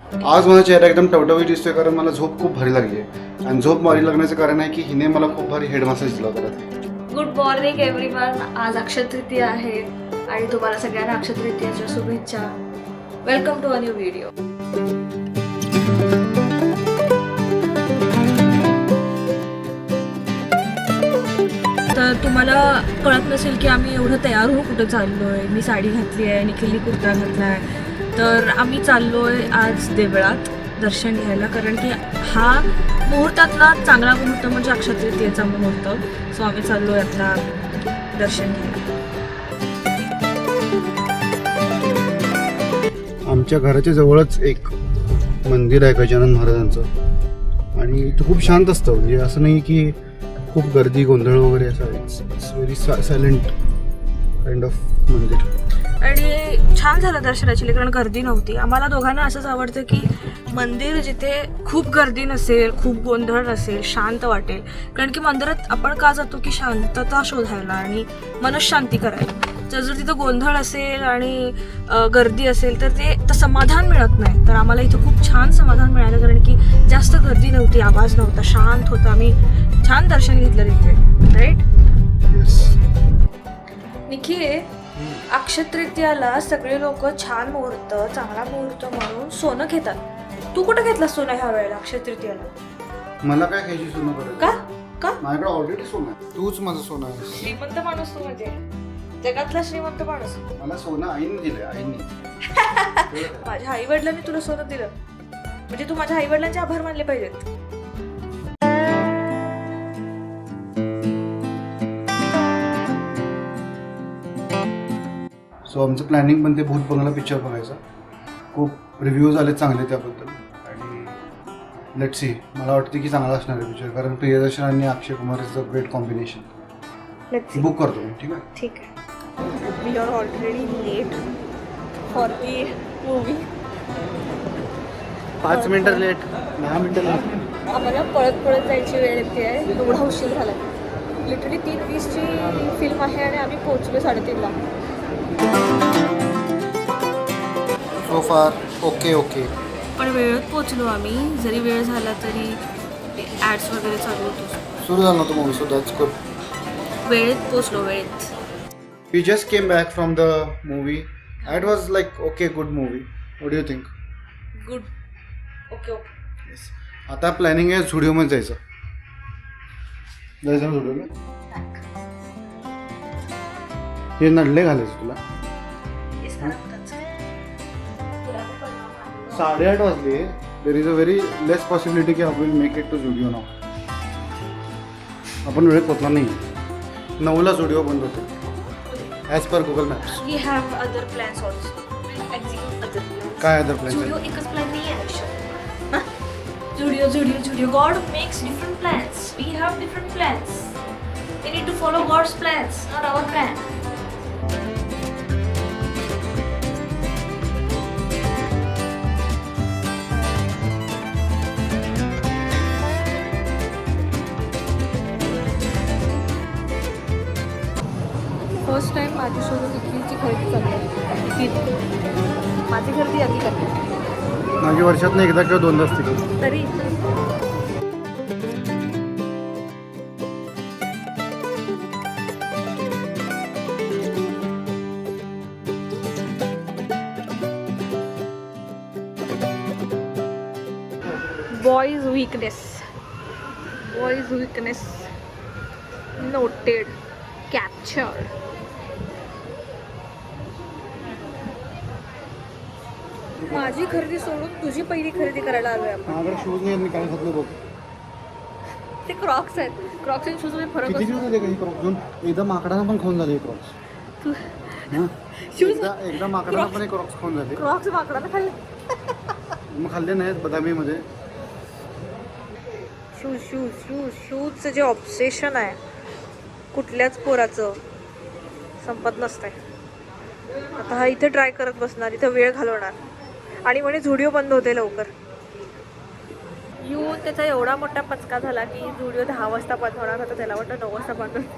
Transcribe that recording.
आज माझा चेहरा एकदम टवटवीत दिसतोय कारण मला झोप खूप भारी लागली आहे आणि झोप भारी लागण्याचं कारण आहे की हिने मला खूप भारी हेड मसाज दिला होता. Good morning everyone. आज अक्षय तृतीया आहे आणि तुम्हाला सगळ्यांना अक्षय तृतीयाच्या शुभेच्छा. Welcome to a new video. तर तुम्हाला कळत नसेल की आम्ही एवढं तयार होऊन कुठं चाललो आहे. मी साडी घातली आहे, निखिलनी कुर्ता घातला आहे. तर आम्ही चाललो आहे आज देवळात दर्शन घ्यायला, कारण की हा मुहूर्तातला चांगला मुहूर्त म्हणजे अक्षय तृतीयेचा मुहूर्त. सो आम्ही चाललो आहे आता दर्शन घ्यायला. आमच्या घराच्या जवळच एक मंदिर आहे गजानन महाराजांचं आणि इथं खूप शांत असतं. म्हणजे असं नाही की खूप गर्दी गोंधळ वगैरे असं. It's very silent kind of मंदिर. आणि छान झालं दर्शनाची, कारण गर्दी नव्हती. आम्हाला दोघांना असंच आवडतं की मंदिर जिथे खूप गर्दी नसेल, खूप गोंधळ नसेल, शांत वाटेल. कारण की मंदिरात आपण का जातो की शांतता शोधायला आणि मनशांती करायला. तर जर तिथं गोंधळ असेल आणि गर्दी असेल तर ते समाधान मिळत नाही. तर आम्हाला इथं खूप छान समाधान मिळालं, कारण की जास्त गर्दी नव्हती, आवाज नव्हता, शांत होता. आम्ही छान दर्शन घेतलं तिथे, राईट? येस. निखिल, अक्षय तृतीयाला सगळे लोक छान मुहूर्त, चांगला मुहूर्त म्हणून सोनं घेतात. तू कुठं घेतलं सोनं ह्या वेळेला अक्षय तृतीयाला? मला काय घ्यायची सोनं पडेल का का माझ्याकडे ऑलरेडी सोनं आहे. तूच माझं सोनं आहे. श्रीमंत माणूस तू, म्हणजे जगातला श्रीमंत माणूस. मला सोनं आईने दिलंय. आईने. माझ्या आई वडिलांनी तुला सोनं दिलं म्हणजे तू माझ्या आई वडिलांचे आभार मानले पाहिजेत. सो आमचं प्लॅनिंग पण ते भूत बंगला पिक्चर बघायचा. खूप रिव्ह्यूज आले चांगले त्याबद्दल आणि लेट्स सी. मला वाटतं की चांगला असणार आहे पिक्चर, कारण प्रियदर्शन आणि Akshay Kumar is a great combination. Book करतो मी. ठीक आहे. ठीक आहे. We are already late for the movie. 5 मिनिटं लेट, 10 मिनिटं लेट. आम्हाला पळत पळत जायची वेळ येते आहे. एवढा उशीर झाला. लिटरली 3:20ची फिल्म आहे आणि आम्ही पोहोचलो 3:30ला. So far okay okay. पण वेळेत पोहोचलो आम्ही. जरी वेळ झाला तरी ॲड्स वगैरे चालू होतो. सुरू झाला नव्हतं मूवी. So that's good. वेळेत पोहोचलो, वेळेत. We just came back from the movie. It was like okay, good movie. What do you think? Good. Okay okay. Yes. आता प्लॅनिंग आहे झुडिओमध्ये जायचं. जायचं ना झुडिओला? हे नडले घालायचं तुला. 8:30 वाजले. There is a very less possibility की आपण मेक इट टू झुडिओ नाव. आपण वेळेत पोचणार नाही. 9ला झुडिओ बंद होते as per Google maps. We have other plans also. Execute other plans. काय अदर प्लॅन? जुडिओ एकच प्लॅन नाही आहे. Zudio Zudio Zudio. God makes different plans. We have different plans. We need to follow God's plans, not our plan. First time माझ्यासोबत निखिलची खरेदी चालली आहे. माझी खरेदी आधी करते माझी वर्षातनं एकदा किंवा दोनदा असते. तरी. Boys weakness. Boys weakness noted, captured. माझी खरेदी सोडून तुझी पहिली खरेदी करायला आलोय आपण. माझ्याकडे शूज नाही. मी काय घातलं बघ. ते क्रॉक्स आहेत. क्रॉक्स आणि शूज मध्ये फरक किती दिवस झाले काही क्रॉक्स घेऊन? एकदा माकडानं पण खाऊन झाले क्रॉक्स. असतो. शूज एकदा माकडानं पण क्रॉक्स खाऊन झाले. क्रॉक्स माकडाला खाल्ले. मग खाल्ले नाहीत बदामीमध्ये. शूज शूज शूज शूजचं जे ऑब्सेशन आहे कुठल्याच पोराचं संपत नसतंय. आता हा इथे ट्राय करत बसणार, इथं वेळ घालवणार आणि म्हणे झुडिओ बंद होते लवकर. येऊन त्याचा एवढा मोठा पचका झाला की झुडिओ 10 वाजता बंद होणार होता, त्याला वाटतं 9 वाजता बंद होतं.